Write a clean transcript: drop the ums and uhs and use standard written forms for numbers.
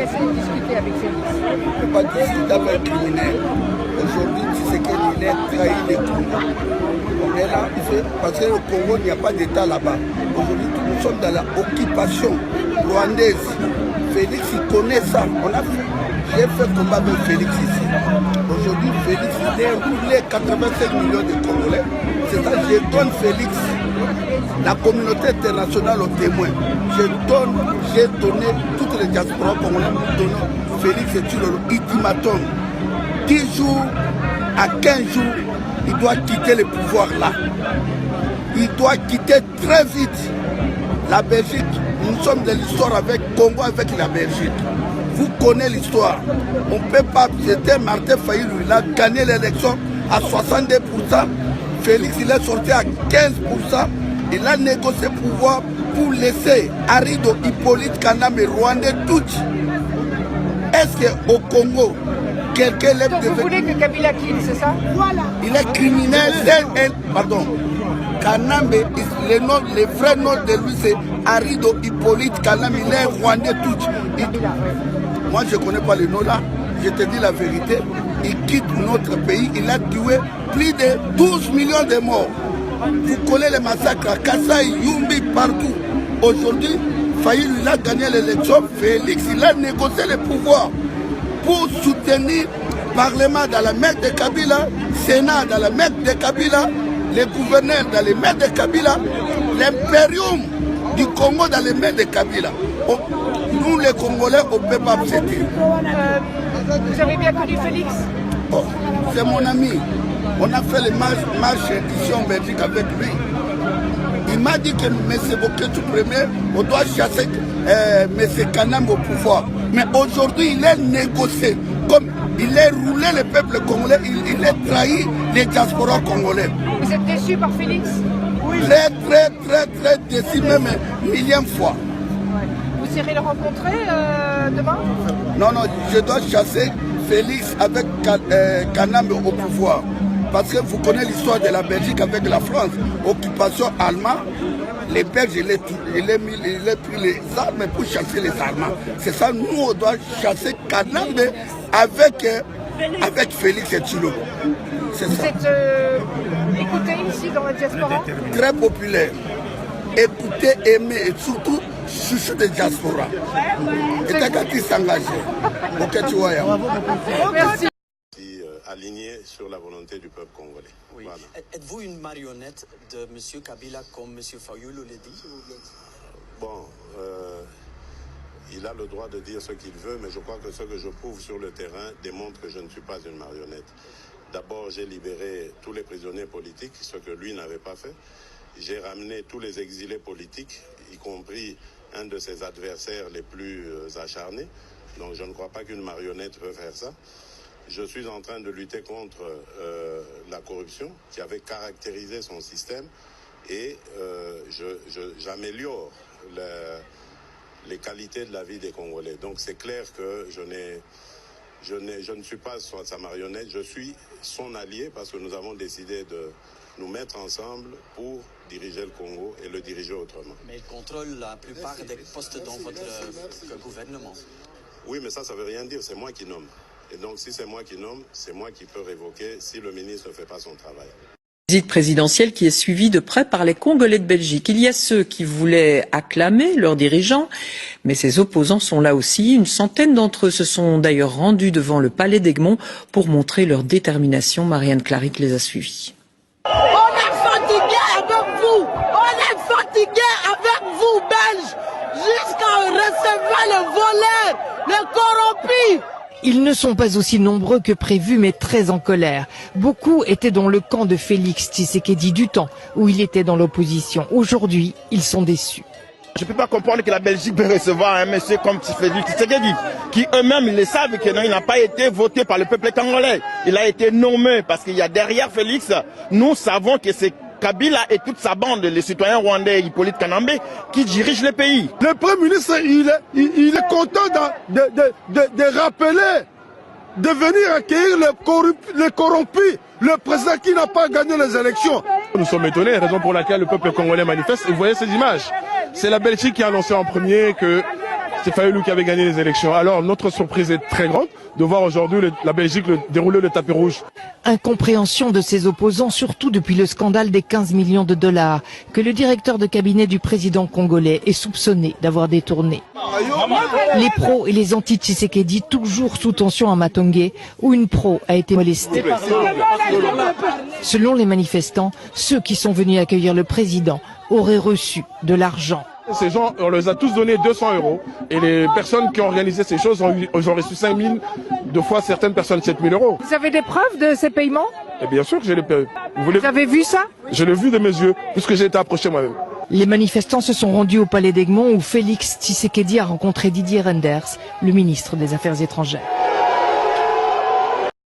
essayer de discuter avec Félix? On ne peut pas discuter avec un criminel. Aujourd'hui, Tshisekedi a trahi les Congo. On est là, parce que le Congo, il n'y a pas d'État là-bas. Aujourd'hui, nous sommes dans l'occupation rwandaise. Félix, il connaît ça. J'ai fait combat avec Félix ici. Aujourd'hui, Félix, il a roulé 85 millions de Congolais. C'est ça, je donne Félix, la communauté internationale au témoin. J'ai donné toutes les diasporas congolais, Félix est sur l'ultimatum. 10 jours à 15 jours, il doit quitter le pouvoir là. Il doit quitter très vite la Belgique. Nous sommes de l'histoire avec Congo, avec la Belgique. Vous connaissez l'histoire. On ne peut pas. C'était Martin Fayulu. Il a gagné l'élection à 62%. Félix, il est sorti à 15%. Il a négocié pouvoir pour laisser Arido, Hippolyte Kanambe, Rwandais, tout. Est-ce qu'au Congo, quelqu'un lève Donc vous voulez que Kabila quitte, c'est ça? Voilà. Il est criminel. Pardon. Kanambe, le vrai nom de lui, c'est Arido, Hippolyte Kanambe. Il est Rwandais, tout. Moi, je ne connais pas le nom là. Je te dis la vérité. Il quitte notre pays. Il a tué plus de 12 millions de morts. Vous connaissez les massacres à Kassai, Yumbi, partout. Aujourd'hui, Fayulu, il a gagné l'élection. Félix, il a négocié le pouvoir pour soutenir le Parlement dans la main de Kabila, Sénat dans la main de Kabila, les gouverneurs dans les mains de Kabila, l'impérium du Congo dans les mains de Kabila. Nous, les Congolais, on ne peut pas accepter. Vous avez bien connu Félix? Oh, c'est mon ami. On a fait les marches ici en Belgique avec lui. Il m'a dit que M. Boketou Premier, on doit chasser M. Kanam au pouvoir. Mais aujourd'hui, il est négocié. Comme il a roulé le peuple congolais, il a trahi les diasporas congolais. Vous êtes déçu par Félix? Oui. Très déçu, même millième fois. Vous irez le rencontrer demain? Non, je dois chasser Félix avec Kanam au pouvoir. Parce que vous connaissez l'histoire de la Belgique avec la France. Occupation allemande, les Belges, il a pris les armes pour chasser les Allemands. C'est ça, nous, on doit chasser Kanambe avec Félix et Tshilombo. Vous êtes écouté ici dans la diaspora? Très populaire. Écouté, aimé et surtout chouchou de diaspora. Et t'as qu'à s'engager. Ok, tu vois. Merci. Aligné sur la volonté du peuple congolais. Oui. Voilà. Êtes-vous une marionnette de M. Kabila comme M. Fayulu l'a dit? Bon, il a le droit de dire ce qu'il veut, mais je crois que ce que je prouve sur le terrain démontre que je ne suis pas une marionnette. D'abord, j'ai libéré tous les prisonniers politiques, ce que lui n'avait pas fait. J'ai ramené tous les exilés politiques, y compris un de ses adversaires les plus acharnés. Donc je ne crois pas qu'une marionnette peut faire ça. Je suis en train de lutter contre la corruption qui avait caractérisé son système et j'améliore les qualités de la vie des Congolais. Donc c'est clair que je ne suis pas sa marionnette, je suis son allié parce que nous avons décidé de nous mettre ensemble pour diriger le Congo et le diriger autrement. Mais il contrôle la plupart des postes dans votre gouvernement. Oui, mais ça ne veut rien dire, c'est moi qui nomme. Et donc, si c'est moi qui nomme, c'est moi qui peux révoquer si le ministre ne fait pas son travail. Visite présidentielle qui est suivie de près par les Congolais de Belgique. Il y a ceux qui voulaient acclamer leurs dirigeants, mais ses opposants sont là aussi. Une centaine d'entre eux se sont d'ailleurs rendus devant le palais d'Egmont pour montrer leur détermination. Marianne Claric les a suivis. On est fatigué avec vous. On est fatigué avec vous, Belges, jusqu'à recevoir les voleurs, les corrompus. Ils ne sont pas aussi nombreux que prévu, mais très en colère. Beaucoup étaient dans le camp de Félix Tshisekedi du temps où il était dans l'opposition. Aujourd'hui, ils sont déçus. Je ne peux pas comprendre que la Belgique peut recevoir un monsieur comme Félix Tshisekedi, qui eux-mêmes ils le savent que non, il n'a pas été voté par le peuple congolais. Il a été nommé parce qu'il y a derrière Félix, nous savons que c'est Kabila et toute sa bande, les citoyens rwandais, Hippolyte Kanambe, qui dirigent le pays. Le Premier ministre, il est content de rappeler, de venir accueillir les corrompus, le président qui n'a pas gagné les élections. Nous sommes étonnés, raison pour laquelle le peuple congolais manifeste. Et vous voyez ces images. C'est la Belgique qui a annoncé en premier que c'est Fayulu qui avait gagné les élections. Alors notre surprise est très grande de voir aujourd'hui la Belgique dérouler le tapis rouge. Incompréhension de ses opposants, surtout depuis le scandale des 15 millions de dollars que le directeur de cabinet du président congolais est soupçonné d'avoir détourné. Les pros et les anti-Tshisekedi toujours sous tension à Matongé, où une pro a été molestée. Selon les manifestants, ceux qui sont venus accueillir le président auraient reçu de l'argent. Ces gens, on les a tous donné 200 €. Et les personnes qui ont organisé ces choses ont reçu 5 000, deux fois certaines personnes 7 000 €. Vous avez des preuves de ces paiements? Et bien sûr que j'ai les preuves. Vous avez vu ça? Je l'ai vu de mes yeux, puisque j'ai été approché moi-même. Les manifestants se sont rendus au palais d'Egmont où Félix Tshisekedi a rencontré Didier Reynders, le ministre des Affaires étrangères.